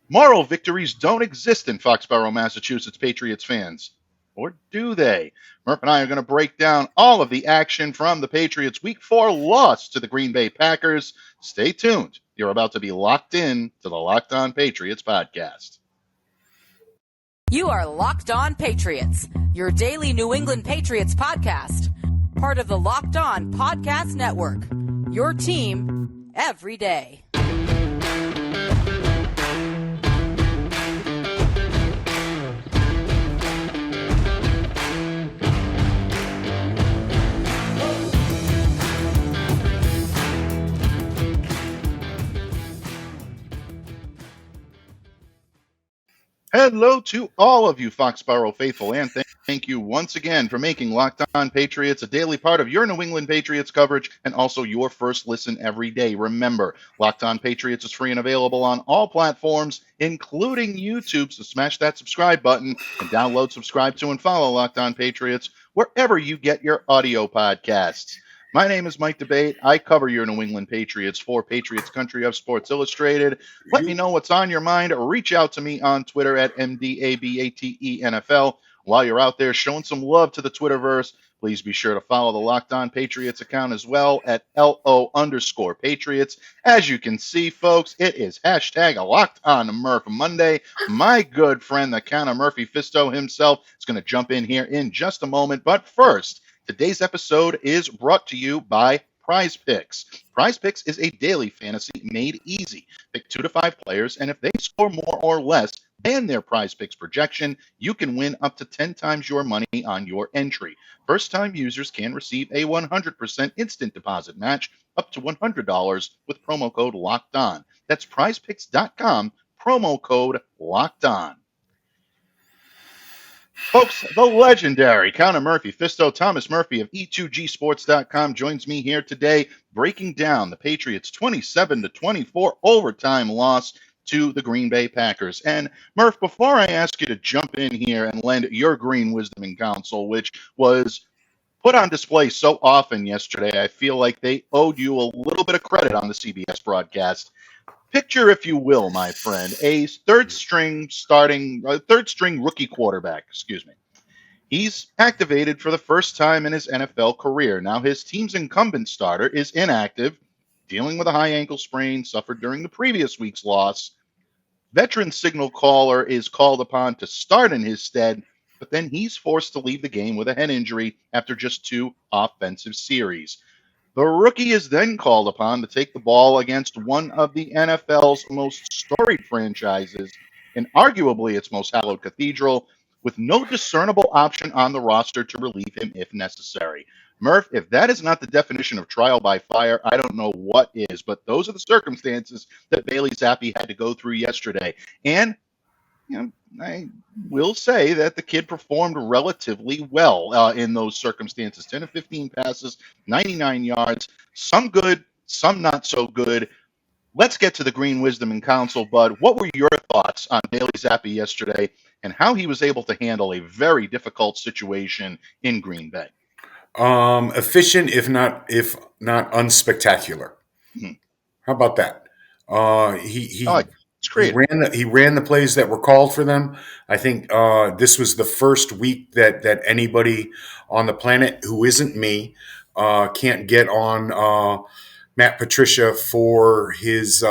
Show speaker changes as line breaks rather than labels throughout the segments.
Moral victories don't exist in Foxborough, Massachusetts, Patriots fans. Or do they? Murph and I are going to break down all of the action from the Patriots' Week 4 loss to the Green Bay Packers. Stay tuned. You're about to be locked in to the Locked On Patriots podcast.
You are Locked On Patriots, your daily New England Patriots podcast. Part of the Locked On Podcast Network, your team every day.
Hello to all of you Foxborough faithful, and thank you once again for making Locked On Patriots a daily part of your New England Patriots coverage and also your first listen every day. Remember, Locked On Patriots is free and available on all platforms, including YouTube, so smash that subscribe button and download, subscribe to, and follow Locked On Patriots wherever you get your audio podcasts. My name is Mike Debate. I cover your New England Patriots for Patriots Country of Sports Illustrated. Let me know what's on your mind. Reach out to me on Twitter at MDABATENFL. While you're out there showing some love to the Twitterverse, please be sure to follow the Locked On Patriots account as well at LO_Patriots. As you can see, folks, it is hashtag Locked On Murph Monday. My good friend, the Count of Murphy Fisto himself, is going to jump in here in just a moment. But first, today's episode is brought to you by Prize Picks. Prize Picks is a daily fantasy made easy. Pick 2 to 5 players, and if they score more or less than their Prize Picks projection, you can win up to 10 times your money on your entry. First-time users can receive a 100% instant deposit match up to $100 with promo code LOCKEDON. That's prizepicks.com, promo code LOCKEDON. Folks, the legendary Count of Murphy Fisto, Thomas Murphy of E2Gsports.com, joins me here today breaking down the Patriots' 27-24 overtime loss to the Green Bay Packers. And Murph, before I ask you to jump in here and lend your green wisdom and counsel, which was put on display so often yesterday, I feel like they owed you a little bit of credit on the CBS broadcast. Picture, if you will, my friend, a third string rookie quarterback, He's activated for the first time in his NFL career. Now his team's incumbent starter is inactive, dealing with a high ankle sprain suffered during the previous week's loss. Veteran signal caller is called upon to start in his stead, but then he's forced to leave the game with a head injury after just 2 offensive series. The rookie is then called upon to take the ball against one of the NFL's most storied franchises and arguably its most hallowed cathedral, with no discernible option on the roster to relieve him if necessary. Murph, if that is not the definition of trial by fire, I don't know what is, but those are the circumstances that Bailey Zappe had to go through yesterday. And I will say that the kid performed relatively well in those circumstances. 10 of 15 passes, 99 yards, some good, some not so good. Let's get to the green wisdom and counsel, Bud. What were your thoughts on Bailey Zappe yesterday and how he was able to handle a very difficult situation in Green Bay?
Efficient, if not unspectacular. How about that? He ran the plays that were called for them. I think this was the first week that anybody on the planet who isn't me can't get on Matt Patricia for his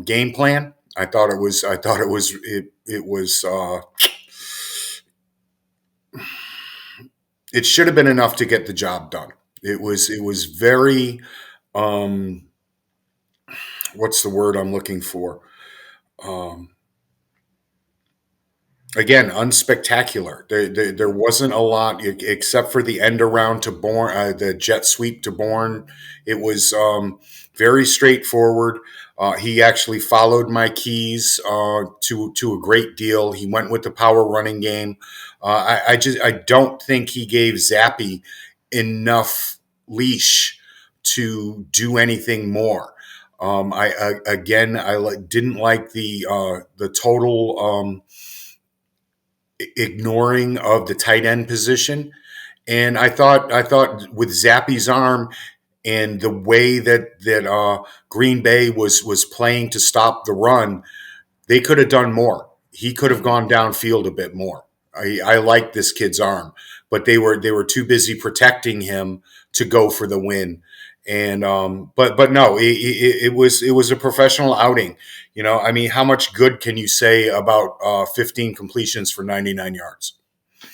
game plan. It should have been enough to get the job done. It was very what's the word I'm looking for? Again, unspectacular. There wasn't a lot except for the end around to Bourne, the jet sweep to Bourne. It was very straightforward. He actually followed my keys to a great deal. He went with the power running game. I don't think he gave Zappe enough leash to do anything more. I didn't like the total ignoring of the tight end position, and I thought with Zappe's arm and the way that Green Bay was playing to stop the run, They could have done more. He could have
Mhm.
gone downfield a bit more. I like this kid's arm, but they were too busy protecting him to go for the win. And but no, it was a professional outing. I mean, how much good can you say about 15 completions for 99 yards?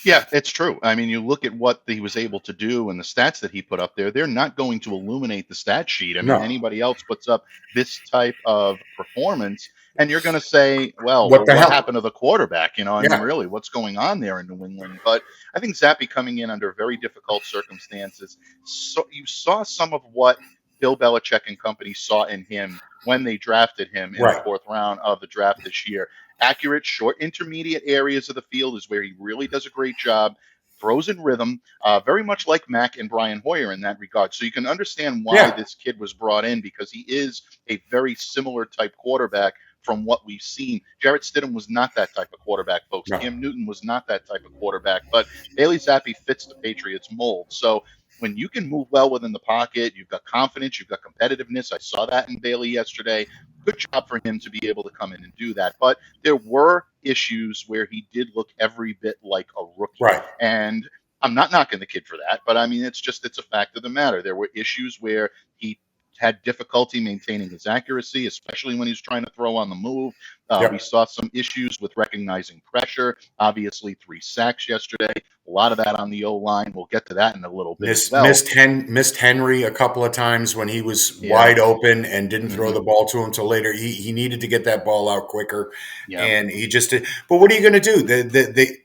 Yeah, it's true. I mean, you look at what he was able to do and the stats that he put up there, they're not going to illuminate the stat sheet. I mean,
No.
anybody else puts up this type of performance, and you're going to say,
What
well,
the
what
hell?
happened to the quarterback? I mean,
Yeah.
really, what's going on there in New England? But I think Zappe coming in under very difficult circumstances. So you saw some of what Bill Belichick and company saw in him when they drafted him in the
Right.
fourth round of the draft this year. Accurate, short, intermediate areas of the field is where he really does a great job. Throws in rhythm, very much like Mac and Brian Hoyer in that regard. So you can understand why
Yeah.
this kid was brought in because he is a very similar type quarterback from what we've seen. Jarrett Stidham was not that type of quarterback, folks.
No.
Cam Newton was not that type of quarterback, but Bailey Zappe fits the Patriots mold. So when you can move well within the pocket, you've got confidence, you've got competitiveness. I saw that in Bailey yesterday. Good job for him to be able to come in and do that. But there were issues where he did look every bit like a rookie.
Right.
And I'm not knocking the kid for that, but I mean, it's a fact of the matter. There were issues where he had difficulty maintaining his accuracy, especially when he's trying to throw on the move. We
Yep.
saw some issues with recognizing pressure. Obviously, 3 sacks yesterday. A lot of that on the O line. We'll get to that in a little bit as well.
Missed Henry a couple of times when he was
Yeah.
wide open and didn't throw
Hmm.
the ball to him till later. He needed to get that ball out quicker,
Yeah.
and he just did. But what are you going to do?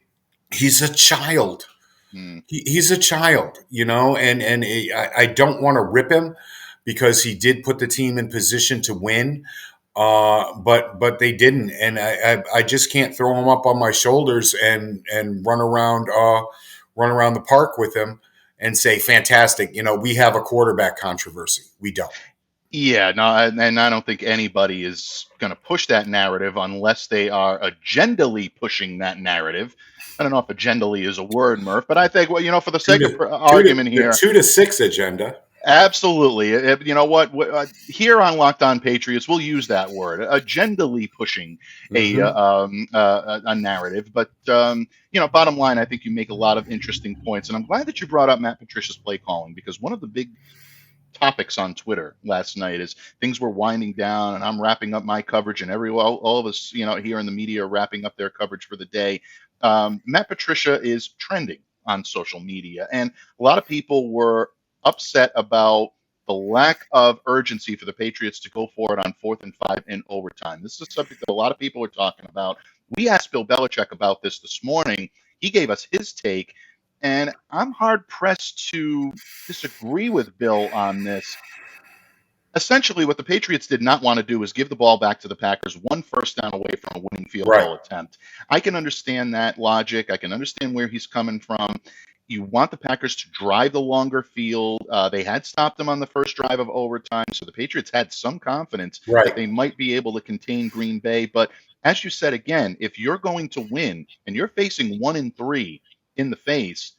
He's a child.
Mm.
He's a child, and I don't want to rip him because he did put the team in position to win. But they didn't, and I just can't throw him up on my shoulders and run around the park with him and say, fantastic, we have a quarterback controversy. We don't.
Yeah, no, and I don't think anybody is going to push that narrative unless they are agendally pushing that narrative. I don't know if agendally is a word, Murph, but I think, well, for the
Two
sake of
to two to
argument
the
here,
2 to 6 agenda.
absolutely. You know what? Here on Locked On Patriots, we'll use that word, agendally pushing
Mm-hmm.
a narrative. But bottom line, I think you make a lot of interesting points, and I'm glad that you brought up Matt Patricia's play calling because one of the big topics on Twitter last night as things were winding down and I'm wrapping up my coverage and all of us, here in the media are wrapping up their coverage for the day. Matt Patricia is trending on social media and a lot of people were upset about the lack of urgency for the Patriots to go for it on 4th and 5 in overtime. This is a subject that a lot of people are talking about. We asked Bill Belichick about this morning. He gave us his take, and I'm hard pressed to disagree with Bill on this. Essentially, what the Patriots did not want to do is give the ball back to the Packers 1 first down away from a winning field
Right.
goal attempt. I can understand that logic. I can understand where he's coming from. You want the Packers to drive the longer field. They had stopped them on the first drive of overtime, so the Patriots had some confidence that
Right.
they might be able to contain Green Bay. But as you said again, if you're going to win and you're facing 1-3 in the face,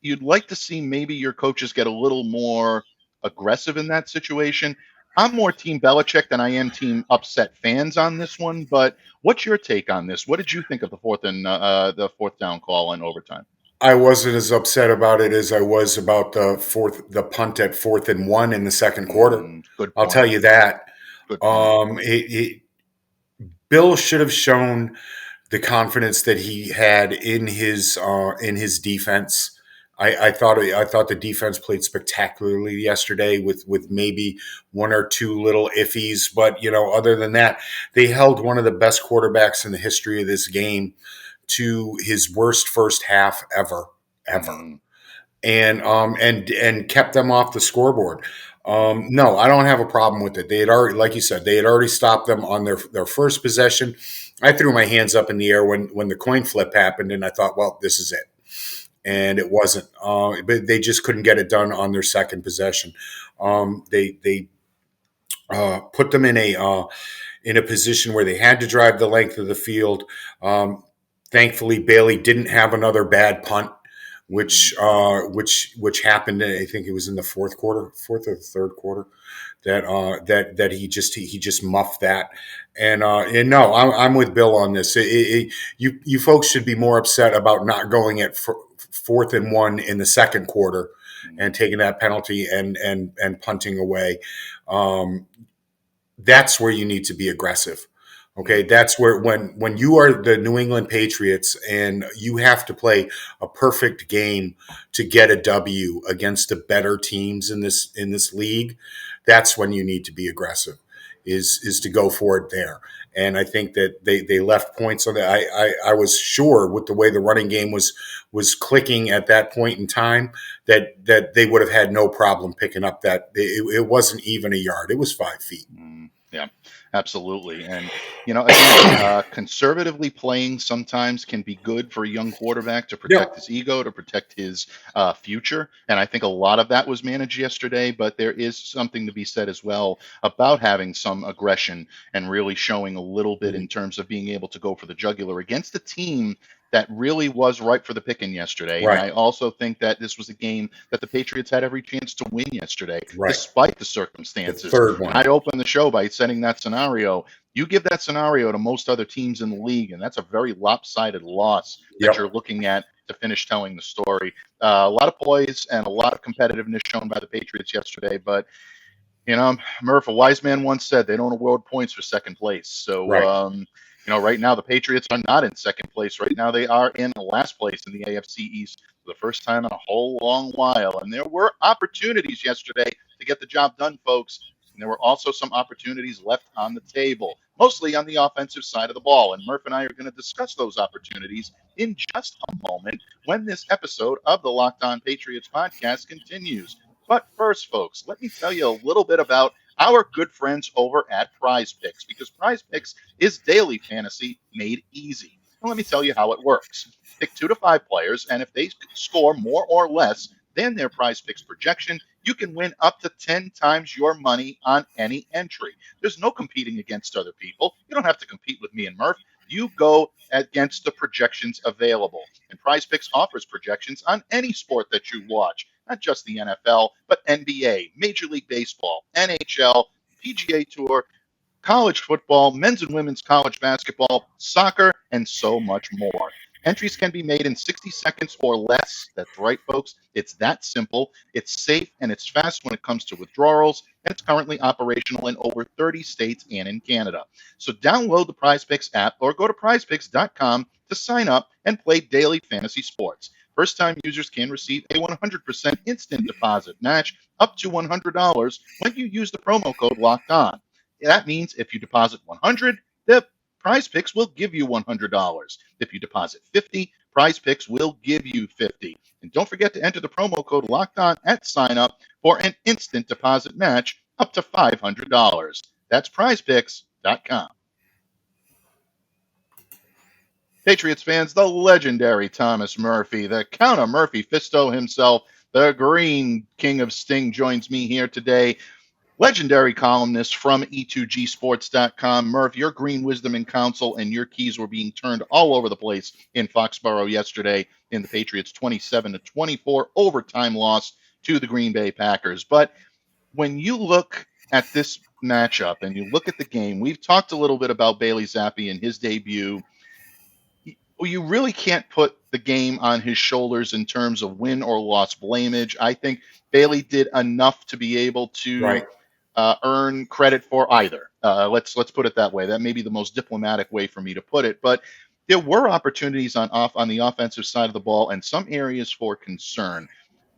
you'd like to see maybe your coaches get a little more aggressive in that situation. I'm more Team Belichick than I am Team upset fans on this one. But what's your take on this? What did you think of the fourth down call in overtime?
I wasn't as upset about it as I was about the punt at 4th and 1 in the second quarter.
Good
I'll tell
point.
you that.
Good point.
Bill should have shown the confidence that he had in his defense. I thought the defense played spectacularly yesterday with maybe one or two little iffies, but other than that, they held one of the best quarterbacks in the history of this game to his worst first half ever,
Mm,
and kept them off the scoreboard. No, I don't have a problem with it. They had already, like you said, they had already stopped them on their first possession. I threw my hands up in the air when the coin flip happened, and I thought, well, this is it. And it wasn't. But they just couldn't get it done on their second possession. They put them in a position where they had to drive the length of the field. Thankfully, Bailey didn't have another bad punt. which happened. I think it was in the fourth or third quarter that he just muffed that. And no, I'm with Bill on this. You folks should be more upset about not going at fourth and one in the second quarter and taking that penalty and punting away. That's where you need to be aggressive. Okay, that's where when you are the New England Patriots and you have to play a perfect game to get a W against the better teams in this league, that's when you need to be aggressive. Is to go for it there. And I think that they left points on that. I was sure with the way the running game was clicking at that point in time that they would have had no problem picking up that. It wasn't even a yard. It was 5 feet.
Yeah, absolutely. And, again, conservatively playing sometimes can be good for a young quarterback to protect his ego, to protect his future. And I think a lot of that was managed yesterday, but there is something to be said as well about having some aggression and really showing a little bit in terms of being able to go for the jugular against a team that really was ripe for the picking yesterday.
Right.
And I also think that this was a game that the Patriots had every chance to win yesterday,
Right.
despite the circumstances.
The third one.
I opened the show by setting that scenario. You give that scenario to most other teams in the league, and that's a very lopsided loss that you're looking at to finish telling the story. A lot of poise and a lot of competitiveness shown by the Patriots yesterday, but Murph, a wise man once said they don't award points for second place. So, right now the Patriots are not in second place. Right now they are in last place in the AFC East for the first time in a whole long while. And there were opportunities yesterday to get the job done, folks. And there were also some opportunities left on the table, mostly on the offensive side of the ball. And Murph and I are going to discuss those opportunities in just a moment when this episode of the Locked On Patriots podcast continues. But first, folks, let me tell you a little bit about our good friends over at Prize Picks, because Prize Picks is daily fantasy made easy. And let me tell you how it works. Pick 2 to 5 players, and if they score more or less than their Prize Picks projection, you can win up to 10 times your money on any entry. There's no competing against other people. You don't have to compete with me and Murph. You go against the projections available. And Prize Picks offers projections on any sport that you watch, not just the NFL, but NBA, Major League Baseball, NHL, PGA Tour, college football, men's and women's college basketball, soccer, and so much more. Entries can be made in 60 seconds or less. That's right, folks. It's that simple. It's safe and it's fast when it comes to withdrawals, and it's currently operational in over 30 states and in Canada. So download the PrizePicks app or go to prizepicks.com to sign up and play daily fantasy sports. First-time users can receive a 100% instant deposit match up to $100 when you use the promo code Locked On. That means if you deposit $100, the Prize Picks will give you $100. If you deposit $50, Prize Picks will give you $50. And don't forget to enter the promo code Locked On at sign up for an instant deposit match up to $500. That's prizepicks.com. Patriots fans, the legendary Thomas Murphy, the Count of Murphy Fisto himself, the Green King of Sting, joins me here today. Legendary columnist from E2GSports.com. Murph, your green wisdom and counsel and your keys were being turned all over the place in Foxborough yesterday in the Patriots' 27-24 overtime loss to the Green Bay Packers. But when you look at this matchup and you look at the game, we've talked a little bit about Bailey Zappe and his debut. You really can't put the game on his shoulders in terms of win or loss blameage. I think Bailey did enough to be able to earn credit for either. Let's put it that way. That may be the most diplomatic way for me to put it. But there were opportunities on the offensive side of the ball and some areas for concern.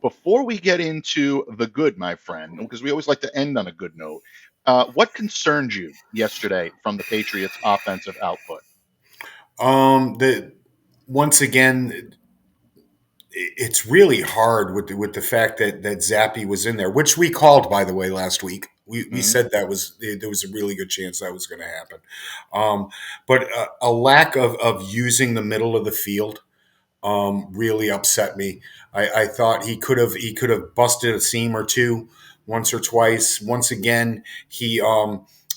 Before we get into the good, my friend, because we always like to end on a good note, what concerned you yesterday from the Patriots' offensive output?
Once again, it's really hard with the fact that Zappe was in there, which we called, by the way, last week. We said there was a really good chance that was going to happen. But a lack of using the middle of the field really upset me. I thought he could have busted a seam or two once or twice. Once again, he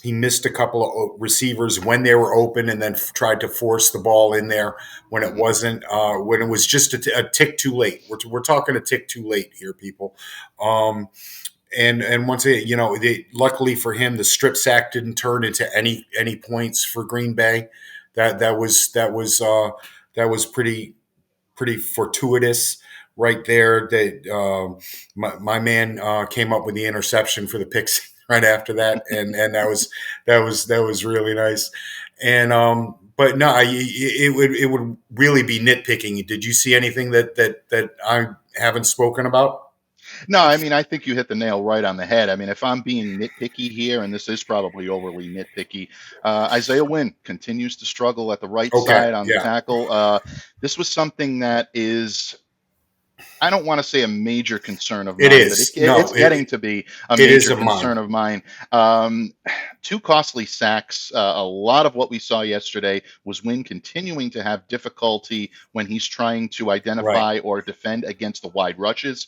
He missed a couple of receivers when they were open, and then tried to force the ball in there when it wasn't. When it was just a tick too late. We're talking a tick too late here, people. And once it, luckily for him, the strip sack didn't turn into any points for Green Bay. That was pretty fortuitous right there. That my man came up with the interception for the picks right after that, and that was really nice. And but no, it would really be nitpicking. Did you see anything that I haven't spoken about?
No, I mean, I think you hit the nail right on the head. I mean, if I'm being nitpicky here, and this is probably overly nitpicky, Isaiah Wynn continues to struggle at the right
Okay,
side on the
yeah,
tackle. This was something that is, I don't want to say a major concern of
it
mine, but
is.
it's
No,
getting to be a
it is
major
of mine.
concern of mine. Um, Two costly sacks. A lot of what we saw yesterday was Wynn continuing to have difficulty when he's trying to
Right.
identify or defend against the wide rushes.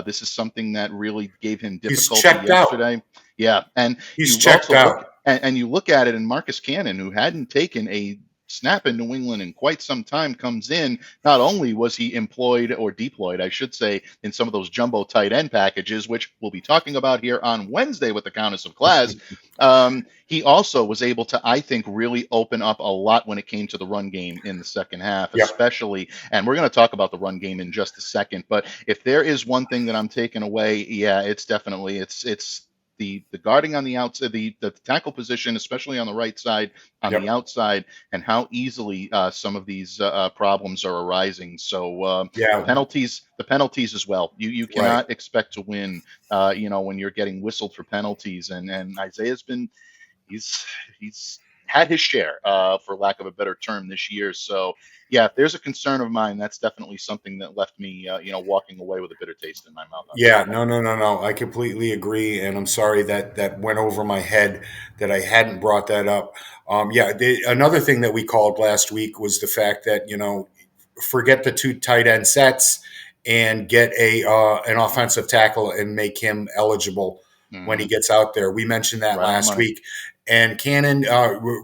This is something that really gave him
He's
difficulty
checked out.
yesterday. Yeah, and
He's
you
checked
also
out.
and you look at it, and Marcus Cannon, who hadn't taken a snap in New England in quite some time, comes in. Not only was he employed or deployed, I should say, in some of those jumbo tight end packages, which we'll be talking about here on Wednesday with the Countess of Class, he also was able to, I think, really open up a lot when it came to the run game in the second half,
Yep.
especially. And we're going to talk about the run game in just a second. But if there is one thing that I'm taking away, yeah, it's definitely it's the guarding on the outside, the tackle position, especially on the right side, on the
Yep.
outside, and how easily some of these problems are arising. So
Yeah.
the penalties as well. You
Right.
cannot expect to win, when you're getting whistled for penalties. And Isaiah's been he's had his share, for lack of a better term, this year. So yeah, if there's a concern of mine, that's definitely something that left me, walking away with a bitter taste in my mouth on
Yeah,
Sunday.
no, no, no, no. I completely agree, and I'm sorry that went over my head that I hadn't brought that up. Yeah, another thing that we called last week was the fact that forget the two tight end sets and get an offensive tackle and make him eligible when he
Hmm.
gets out there. We mentioned that
Right on the
last
money.
week, and Cannon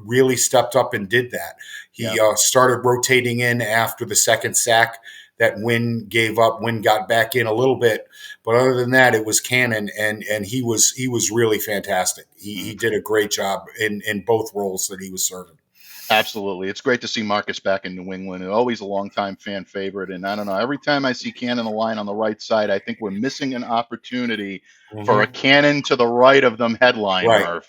really stepped up and did that.
Yeah.
He started rotating in after the second sack that Wynn gave up. Wynn got back in a little bit, but other than that, it was Cannon, and he was really fantastic. He
Mhm.
did a great job in both roles that he was serving.
Absolutely. It's great to see Marcus back in New England. And always a longtime fan favorite. And I don't know, every time I see Cannon align on the right side, I think we're missing an opportunity for a
Mm-hmm.
Cannon to the right of them headline,
Right.
Murph.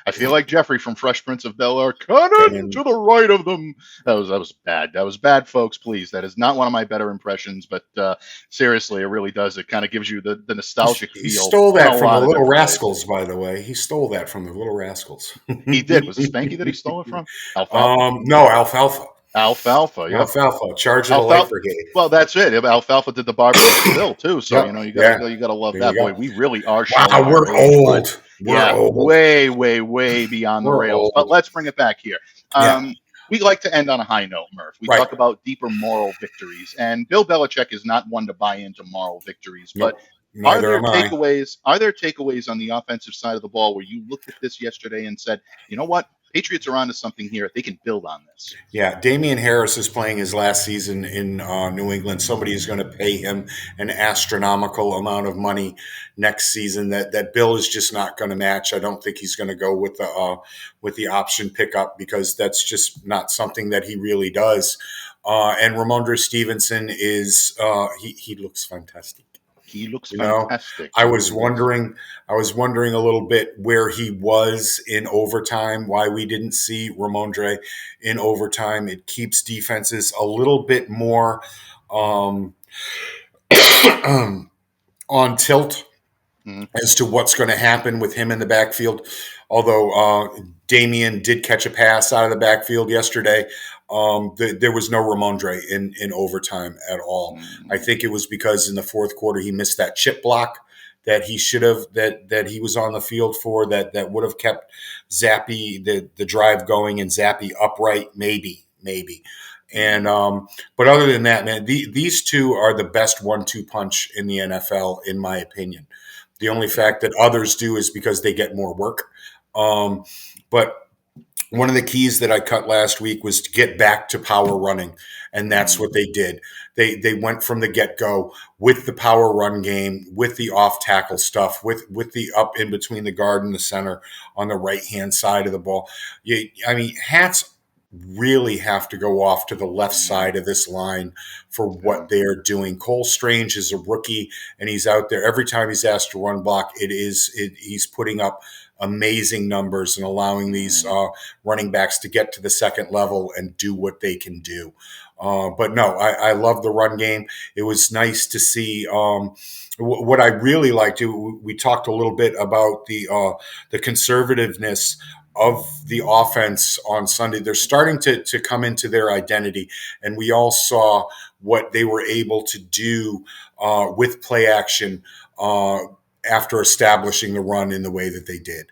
I feel like Jeffrey from Fresh Prince of Bel-Air, Cannon
And
to the right of them. That was bad. That was bad, folks. Please. That is not one of my better impressions, but seriously, it really does. It kind of gives you the nostalgic
he
feel
stole
in a
that from the
lot of
Little
different ways.
Rascals, by the way. He stole that from the Little Rascals.
He did. Was it Spanky that he stole it from? Alfalfa?
No, Alfalfa.
Alfalfa. Yep.
Alfalfa. Charge of the Light
Alfalfa.
Brigade.
Well, that's it. Alfalfa did the barbecue grill too, so
Yep.
you
Yeah.
gotta love
There you
that. Boy,
go.
we really are showing
Wow,
our
we're
age, but
old. We're
yeah,
old.
way, way, way beyond the
We're
rails. But
old.
let's bring it back here.
Yeah.
We like to end on a high note, Murph. We
Right.
talk about deeper moral victories, and Bill Belichick is not one to buy into moral victories. But
Nope. Neither am I.
Are there takeaways on the offensive side of the ball where you looked at this yesterday and said, you know what? Patriots are onto something here. They can build on this.
Yeah, Damian Harris is playing his last season in New England. Somebody is going to pay him an astronomical amount of money next season that Bill is just not going to match. I don't think he's going to go with the option pickup because that's just not something that he really does. And Ramondre Stevenson is he looks fantastic.
He looks
You know,
fantastic.
I
He
was
really does.
wondering, I was wondering a little bit where he was in overtime, why we didn't see Ramondre in overtime. It keeps defenses a little bit more um, on tilt
Mhm.
as to what's going to happen with him in the backfield. Although Damian did catch a pass out of the backfield yesterday, there was no Ramondre in overtime at all. I
Mhm.
think it was because in the fourth quarter he missed that chip block that he should have that he was on the field for that would have kept Zappe the drive going and Zappe upright maybe. And but other than that, man, these two are the best 1-2 punch in the NFL, in my opinion. The only fact that others do is because they get more work. But one of the keys that I cut last week was to get back to power running, and that's
Mm,
what they did. They went from the get go with the power run game, with the off tackle stuff, with the up in between the guard and the center on the right hand side of the ball. I mean, hats really have to go off to the left
mm,
side of this line for
yeah,
what they're doing. Cole Strange is a rookie, and he's out there every time he's asked to run block. He's putting up amazing numbers and allowing these
mm,
running backs to get to the second level and do what they can do. But no, I love the run game. It was nice to see. What I really liked, we talked a little bit about the conservativeness of the offense on Sunday. They're starting to come into their identity, and we all saw what they were able to do with play action after establishing the run in the way that they did.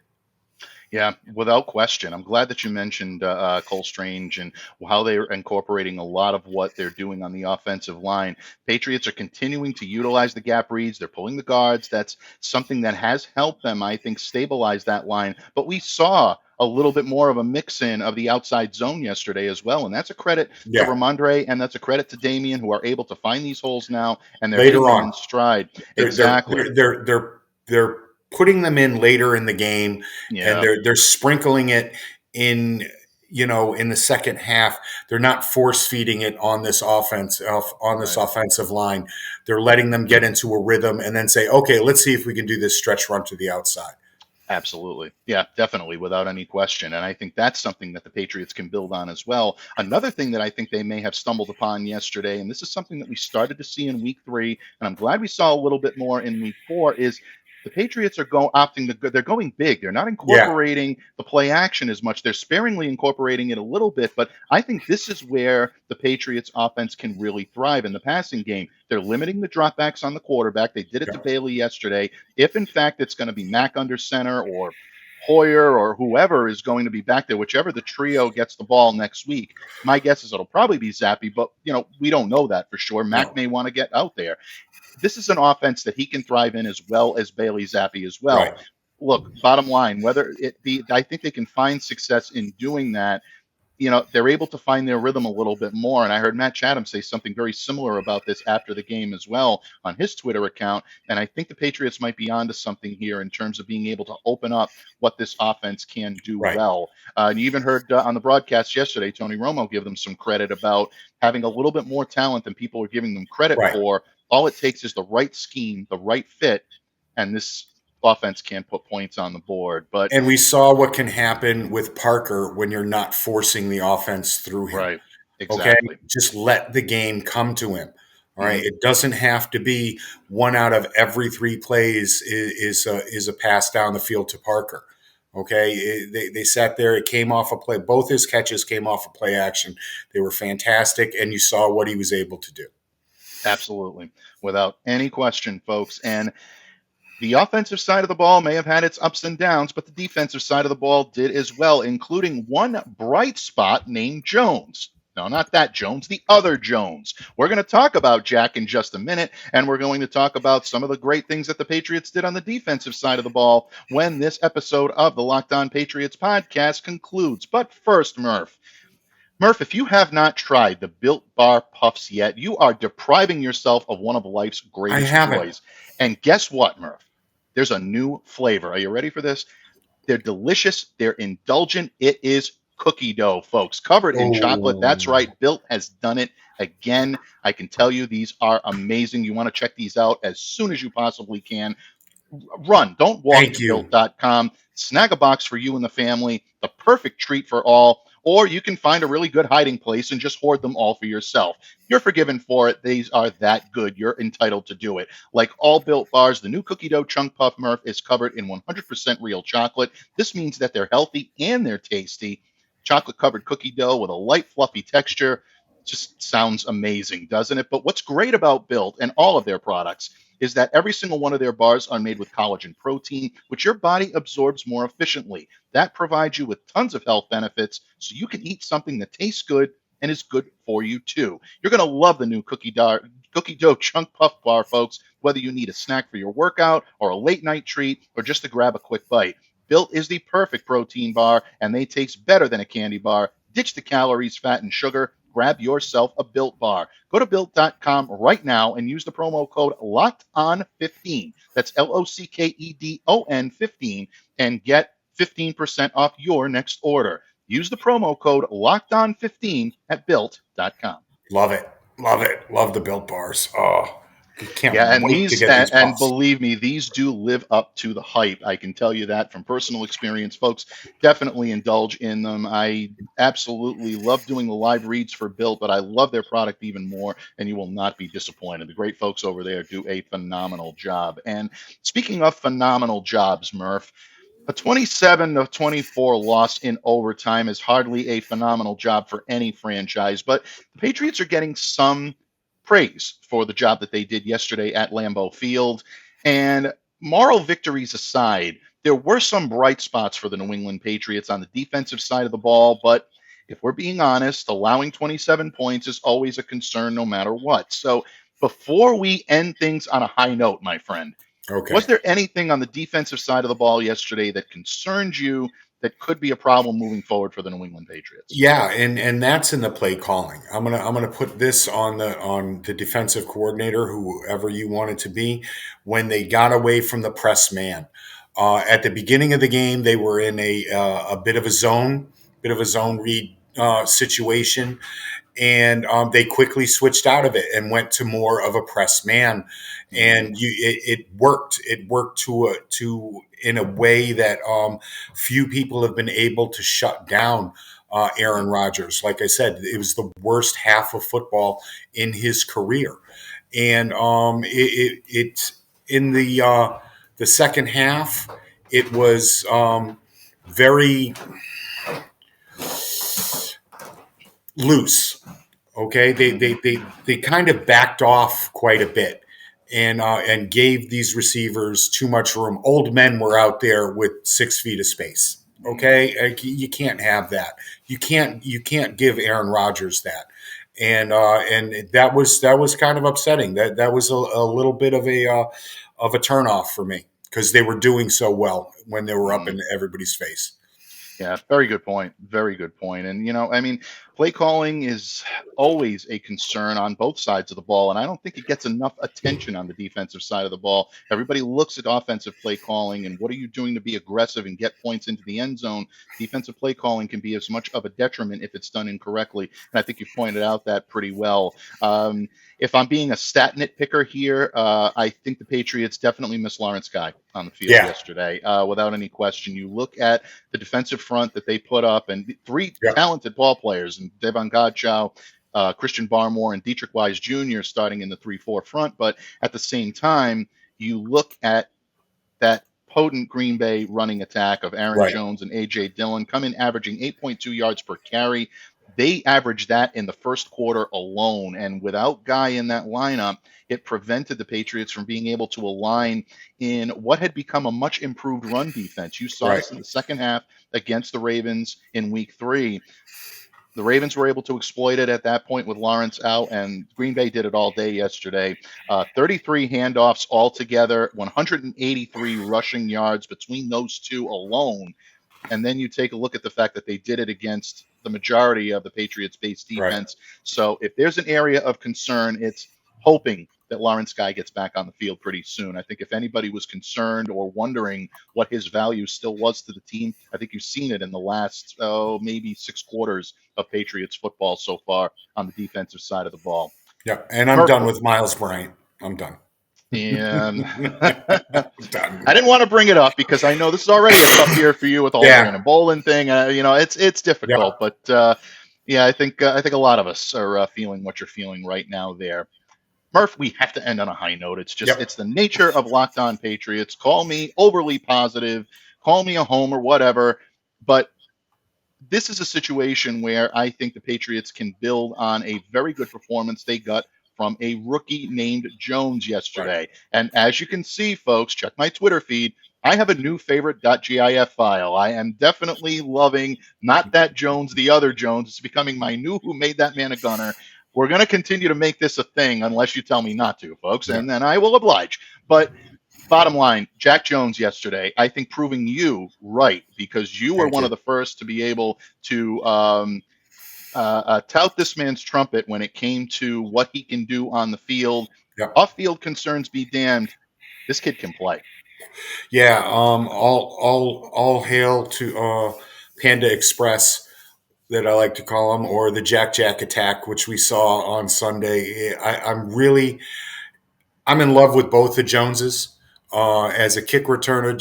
yeah, without question. I'm glad that you mentioned Cole Strange and how they're incorporating a lot of what they're doing on the offensive line. Patriots are continuing to utilize the gap reads. They're pulling the guards. That's something that has helped them, I think, stabilize that line. But we saw a little bit more of a mix in of the outside zone yesterday as well. And that's a credit to
Yeah,
Ramondre and that's a credit to Damian, who are able to find these holes now and they're hitting
later
them
on.
in stride.
They're they're
Exactly.
they're they're they're, they're putting them in later in the game, and
Yeah,
they're sprinkling it in. In the second half, they're not force feeding it on this on this
right.
offensive line. They're letting them get into a rhythm and then say, "Okay, let's see if we can do this stretch run to the outside."
Absolutely. Yeah, definitely, without any question. And I think that's something that the Patriots can build on as well. Another thing that I think they may have stumbled upon yesterday, and this is something that we started to see in week 3, and I'm glad we saw a little bit more in week 4, is the Patriots are opting to go, they're going big. They're not
Yeah,
incorporating the play action as much. They're sparingly incorporating it a little bit, but I think this is where the Patriots offense can really thrive in the passing game. They're limiting the dropbacks on the quarterback. They did it to
yeah,
Bailey yesterday. If in fact it's going to be Mack under center or Hoyer or whoever is going to be back there, whichever the trio gets the ball next week, my guess is it'll probably be Zappe, but we don't know that for sure. Mack
no,
may want to get out there. This is an offense that he can thrive in as well as Bailey Zappe as well.
right,
Look, bottom line, whether it be, I think they can find success in doing that. They're able to find their rhythm a little bit more. And I heard Matt Chatham say something very similar about this after the game as well on his Twitter account. And I think the Patriots might be onto something here in terms of being able to open up what this offense can do
right,
well. And you even heard on the broadcast yesterday, Tony Romo give them some credit about having a little bit more talent than people are giving them credit
right.
for. All it takes is the right scheme, the right fit, and this offense can put points on the board. But
And we saw what can happen with Parker when you're not forcing the offense through him.
right,
Okay,
exactly.
just let the game come to him. All right,
Mhm.
it doesn't have to be one out of every 3 plays is a pass down the field to Parker. Okay, they sat there. It came off a play. Both his catches came off a play action. They were fantastic, and you saw what he was able to do.
Absolutely. Without any question, folks. And the offensive side of the ball may have had its ups and downs, but the defensive side of the ball did as well, including one bright spot named Jones. No, not that Jones, the other Jones. We're going to talk about Jack in just a minute, and we're going to talk about some of the great things that the Patriots did on the defensive side of the ball when this episode of the Locked On Patriots podcast concludes. But first, Murph, if you have not tried the Built Bar Puffs yet, you are depriving yourself of one of life's
I
greatest
haven't.
joys. And guess what, Murph? There's a new flavor. Are you ready for this? They're delicious. They're indulgent. It is cookie dough, folks, covered in chocolate.
Oh,
That's right. Built has done it again. I can tell you these are amazing. You want to check these out as soon as you possibly can. Run. Don't walk
thank
to
you.
built.com. Snag a box for you and the family. The perfect treat for all. Or you can find a really good hiding place and just hoard them all for yourself. You're forgiven for it. These are that good. You're entitled to do it. Like all Built bars, the new Cookie Dough Chunk Puff Murph is covered in 100% real chocolate. This means that they're healthy and they're tasty. Chocolate covered cookie dough with a light, fluffy texture. Just sounds amazing, doesn't it? But what's great about Built and all of their products is that every single one of their bars are made with collagen protein, which your body absorbs more efficiently. That provides you with tons of health benefits so you can eat something that tastes good and is good for you too. You're going to love the new cookie dough chunk puff bar, folks, whether you need a snack for your workout or a late night treat or just to grab a quick bite. Built is the perfect protein bar, and they taste better than a candy bar. Ditch the calories, fat, and sugar. Grab yourself a Built bar. Go to Built.com right now and use the promo code LOCKEDON15. That's LOCKEDON 15 and get 15% off your next order. Use the promo code LOCKEDON15 at Built.com.
Love it. Love it. Love the Built Bars. Oh,
Yeah,
can't
and
wait to
these
get these
and
puffs.
believe me, these do live up to the hype. I can tell you that from personal experience, folks. Definitely indulge in them. I absolutely love doing the live reads for Built, but I love their product even more, and you will not be disappointed. The great folks over there do a phenomenal job. And speaking of phenomenal jobs, Murph, a 27-24 loss in overtime is hardly a phenomenal job for any franchise, but the Patriots are getting some praise for the job that they did yesterday at Lambeau Field. And moral victories aside, there were some bright spots for the New England Patriots on the defensive side of the ball, but if we're being honest, allowing 27 points is always a concern no matter what. So before we end things on a high note, my friend,
Okay.
was there anything on the defensive side of the ball yesterday that concerned you that could be a problem moving forward for the New England Patriots?
Yeah, and that's in the play calling. I'm gonna put this on the defensive coordinator, whoever you want it to be, when they got away from the press man. At the beginning of the game, they were in a bit of a zone read situation, and they quickly switched out of it and went to more of a press man,
Mhm.
and it worked. It worked to in a way that few people have been able to shut down Aaron Rodgers. Like I said, it was the worst half of football in his career, and it in the second half, it was very loose. Okay,
Mhm.
they kind of backed off quite a bit, and gave these receivers too much room. Old men were out there with 6 feet of space.
Mhm.
Okay, you can't have that. You can't give Aaron Rodgers that, and that was kind of upsetting. That was a little bit of a turnoff for me because they were doing so well when they were up
Mhm.
in everybody's face.
Yeah, very good point. Very good point. And, I mean, play calling is always a concern on both sides of the ball. And I don't think it gets enough attention on the defensive side of the ball. Everybody looks at offensive play calling and what are you doing to be aggressive and get points into the end zone. Defensive play calling can be as much of a detriment if it's done incorrectly. And I think you've pointed out that pretty well. If I'm being a stat nitpicker here, I think the Patriots definitely missed Lawrence Guy on the field
Yeah,
yesterday, without any question. You look at the defensive front that they put up, and three
yeah,
talented ball players, and Devon Godchow, Christian Barmore, and Dietrich Wise Jr. starting in the 3-4 front. But at the same time, you look at that potent Green Bay running attack of Aaron
right,
Jones and A.J. Dillon come in averaging 8.2 yards per carry. They averaged that in the first quarter alone. And without Guy in that lineup, it prevented the Patriots from being able to align in what had become a much improved run defense. You saw
right,
this in the second half against the Ravens in week 3. The Ravens were able to exploit it at that point with Lawrence out, and Green Bay did it all day yesterday. 33 handoffs altogether, 183 rushing yards between those two alone. And then you take a look at the fact that they did it against the majority of the Patriots' base
right.
defense. So if there's an area of concern, it's hoping that Lawrence Guy gets back on the field pretty soon. I think if anybody was concerned or wondering what his value still was to the team, I think you've seen it in the last, maybe 6 quarters of Patriots football so far on the defensive side of the ball.
Yeah, and I'm
Murph,
done with Miles Bryant. I'm done.
and
Done.
I didn't want to bring it up because I know this is already a tough year for you with the whole
Yeah,
Brandon Bolin thing. It's
yeah,
difficult, but yeah, I think a lot of us are feeling what you're feeling right now there. Murph, we have to end on a high note. It's
yep,
the nature of Locked On Patriots. Call me overly positive, call me a homer, whatever, but this is a situation where I think the Patriots can build on a very good performance they got from a rookie named Jones
right.
yesterday. And as you can see, folks, check my Twitter feed. I have a new favorite .gif file. I am definitely loving not that Jones, the other Jones. It's becoming my new who made that man a gunner. We're going to continue to make this a thing unless you tell me not to, folks,
Yeah,
and then I will oblige. But Bottom line, Jack Jones yesterday, I think proving you right, because you were
Thank
one of
you.
the first to be able to tout this man's trumpet when it came to what he can do on the field.
Yep.
Off-field concerns be damned. This kid can play.
Yeah. All hail to Panda Express, that I like to call him, or the Jack Jack attack, which we saw on Sunday. I'm in love with both the Joneses. As a kick returner,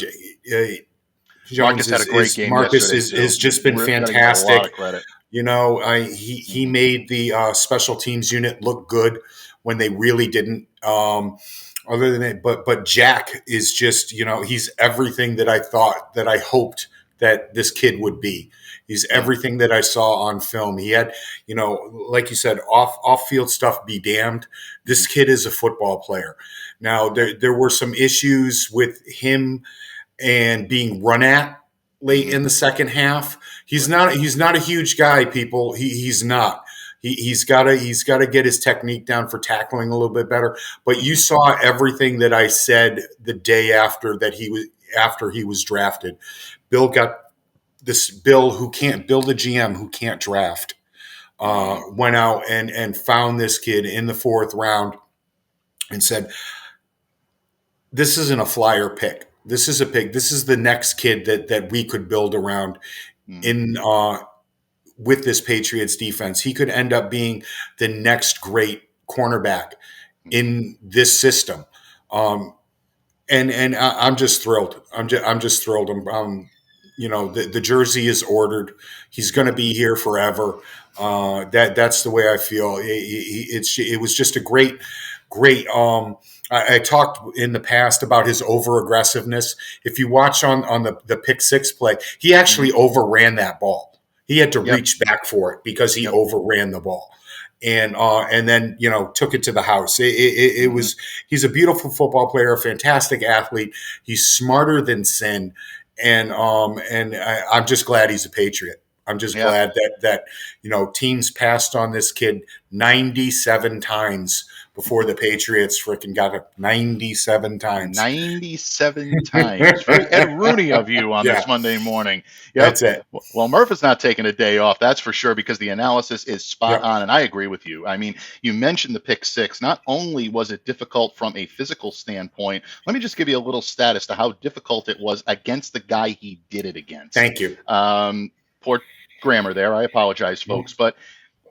Jones
Marcus had a great
is
game
Marcus
yesterday
is
too.
just been
Got to give him a lot
fantastic.
of credit.
He
Mhm.
made the special teams unit look good when they really didn't. Other than it, but Jack is just, he's everything that I hoped that this kid would be. He's
Mm,
everything that I saw on film. He had, like you said, off field stuff be damned. This
mhm,
kid is a football player. Now there were some issues with him and being run at late
mhm.
in the second half. He's
Right.
not a huge guy, people. He's not. He's got to get his technique down for tackling a little bit better. But you
Mhm,
saw everything that I said the day after he was drafted. Bill got this Bill who can't build a GM who can't draft.
mhm,
Went out and found this kid in the fourth round and said, this isn't a flyer pick. This is a pick. This is the next kid that we could build around
mhm,
in with this Patriots defense. He could end up being the next great cornerback
mhm.
in this system. Um, I'm just thrilled. I'm just thrilled. The jersey is ordered. He's going to be here forever. That's the way I feel. It was just a great. I talked in the past about his over aggressiveness. If you watch on the pick six play, he
Mhm.
actually overran that ball. He had to
Yep.
reach back for it because he
Yep.
overran the ball, and then took it to the house. It
Mhm.
was He's a beautiful football player, a fantastic athlete. He's smarter than sin, I'm just glad he's a Patriot. I'm just
Yeah.
glad that teams passed on this kid 97 times before the Patriots freaking got it 97 times.
97 times. Very Ed Rooney of you on
Yeah,
this Monday morning. Yep.
that's it.
Well, Murph is not taking a day off, that's for sure, because the analysis is spot
Yep.
on, and I agree with you. I mean, you mentioned the pick six. Not only was it difficult from a physical standpoint, let me just give you a little status to how difficult it was against the guy he did it against.
Thank you.
Poor grammar there. I apologize, folks. But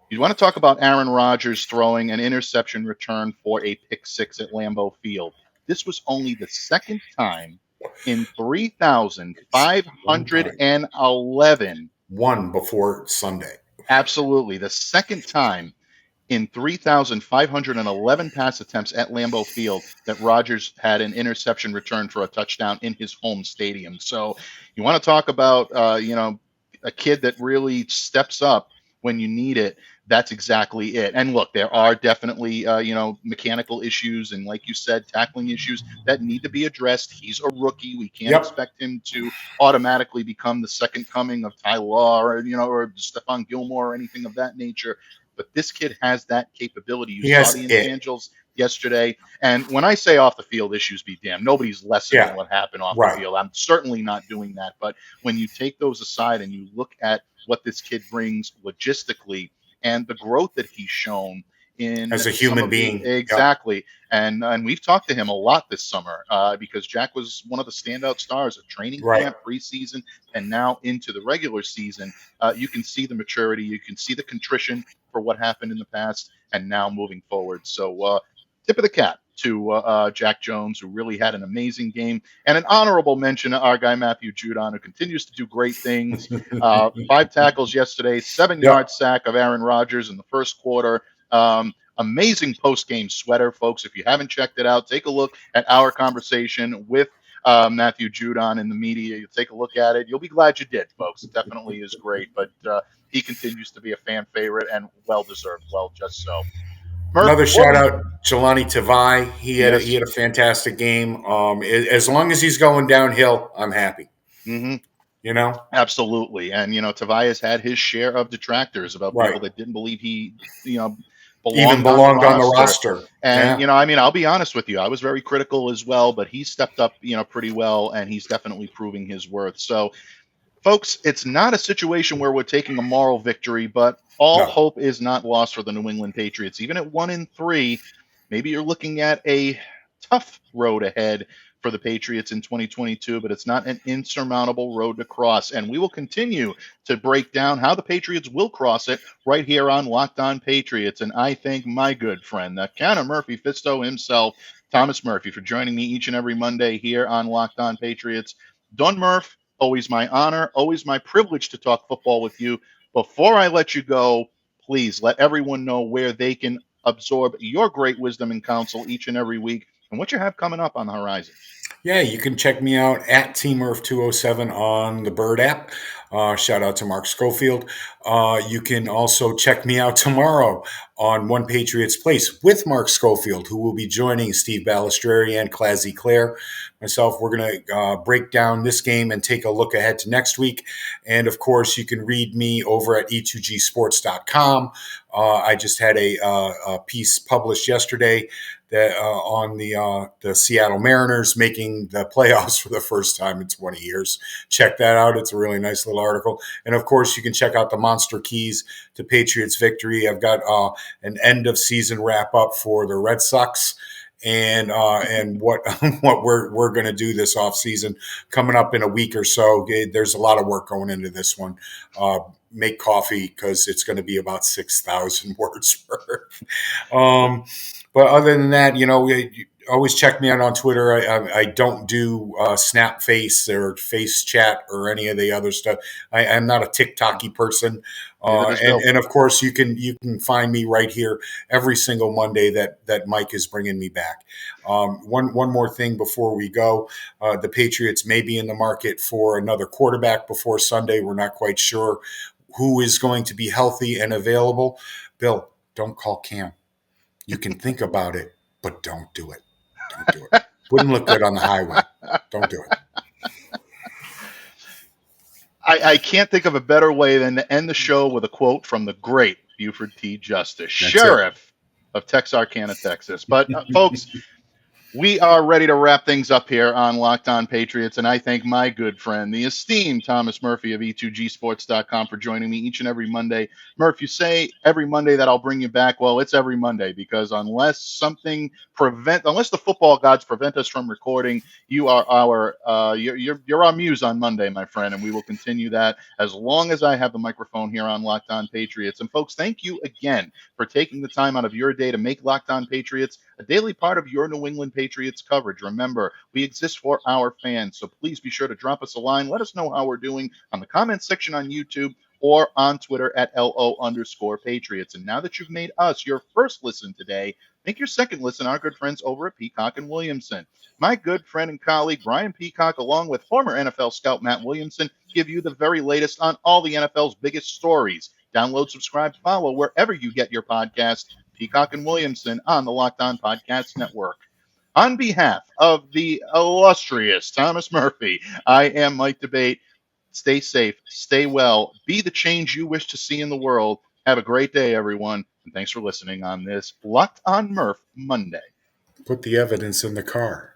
you want to talk about Aaron Rodgers throwing an interception return for a pick six at Lambeau Field. This was only the second time in
It's one time,
3,511.
one before Sunday.
Absolutely. The second time in 3,511 pass attempts at Lambeau Field that Rodgers had an interception return for a touchdown in his home stadium. So you want to talk about, a kid that really steps up when you need it. That's exactly it. And look, there are definitely, mechanical issues and, like you said, tackling issues that need to be addressed. He's a rookie. We can't
Yep.
expect him to automatically become the second coming of Ty Law or Stephon Gilmore or anything of that nature. But this kid has that capability. You
He
saw
has
the
it.
intangibles yesterday. And when I say off the field issues be damned, nobody's lessening
Yeah.
what happened off the
Right.
field. I'm certainly not doing that. But when you take those aside and you look at what this kid brings logistically and the growth that he's shown in
As a
some
human
of the
being. Yep.
exactly, and we've talked to him a lot this summer because Jack was one of the standout stars of training
Right.
camp, preseason, and now into the regular season. You can see the maturity, you can see the contrition for what happened in the past, and now moving forward. So, tip of the cap to Jack Jones, who really had an amazing game, and an honorable mention to our guy Matthew Judon, who continues to do great things. 5 tackles yesterday, 7 yard
Yep.
sack of Aaron Rodgers in the first quarter. Amazing post game sweater, folks. If you haven't checked it out, take a look at our conversation with Matthew Judon in the media. You take a look at it. You'll be glad you did, folks. It definitely is great. But he continues to be a fan favorite and well deserved. Well, just so. Murph,
Another
before
shout
we
out, Jelani Tavai. He
yes,
had a fantastic game. As long as he's going downhill, I'm happy.
mm-hmm.
you know?
Absolutely. And, Tobias had his share of detractors about
Right.
people that didn't believe he, you know,
Even
belonged on the
belonged on the
roster.
roster.
And,
Yeah.
I'll be honest with you. I was very critical as well, but he stepped up, pretty well, and he's definitely proving his worth. So, folks, it's not a situation where we're taking a moral victory, but all
No.
hope is not lost for the New England Patriots. Even at 1-3, maybe you're looking at a tough road ahead for the Patriots in 2022, but it's not an insurmountable road to cross. And we will continue to break down how the Patriots will cross it right here on Locked On Patriots. And I thank my good friend, the Counter Murphy Fisto himself, Thomas Murphy, for joining me each and every Monday here on Locked On Patriots. Don Murph, always my honor, always my privilege to talk football with you. Before I let you go, please let everyone know where they can absorb your great wisdom and counsel each and every week and what you have coming up on the horizon.
Yeah, you can check me out at TMurph207 on the Bird app. Shout out to Mark Schofield. You can also check me out tomorrow on One Patriots Place with Mark Schofield, who will be joining Steve Balistreri and Clazy Claire. Myself, we're going to break down this game and take a look ahead to next week. And of course, you can read me over at e2gsports.com. I just had a piece published yesterday that on the Seattle Mariners making the playoffs for the first time in 20 years. Check that out. It's a really nice little article. And of course, you can check out the Monster Keys to Patriots victory. I've got an end of season wrap up for the Red Sox and what what we're going to do this offseason coming up in a week or so. There's a lot of work going into this one. Make coffee because it's going to be about 6,000 words worth. But other than that, you always check me out on Twitter. I don't do Snap Face or Face Chat or any of the other stuff. I'm not a TikTok-y person.
Neither does Bill.
And of course, you can find me right here every single Monday that Mike is bringing me back. One more thing before we go, the Patriots may be in the market for another quarterback before Sunday. We're not quite sure who is going to be healthy and available. Bill, don't call Cam. You can think about it, but don't do it. Don't do it. Wouldn't look good on the highway. Don't do it.
I can't think of a better way than to end the show with a quote from the great Buford T. Justice, Sheriff of Texarkana, Texas. But, folks, we are ready to wrap things up here on Locked On Patriots, and I thank my good friend, the esteemed Thomas Murphy of e2gsports.com, for joining me each and every Monday. Murph, you say every Monday that I'll bring you back. Well, it's every Monday because unless the football gods prevent us from recording, you are you're our muse on Monday, my friend, and we will continue that as long as I have the microphone here on Locked On Patriots. And folks, thank you again for taking the time out of your day to make Locked On Patriots a daily part of your New England Patriots coverage. Remember, we exist for our fans, so please be sure to drop us a line. Let us know how we're doing on the comments section on YouTube or on Twitter at LO_Patriots. And now that you've made us your first listen today, make your second listen our good friends over at Peacock and Williamson. My good friend and colleague Brian Peacock, along with former NFL scout Matt Williamson, give you the very latest on all the NFL's biggest stories. Download, subscribe, follow wherever you get your podcast. Peacock and Williamson on the Locked On Podcast Network. On behalf of the illustrious Thomas Murphy, I am Mike Debate. Stay safe, stay well, be the change you wish to see in the world. Have a great day, everyone, and thanks for listening on this Locked On Murph Monday.
Put the evidence in the car.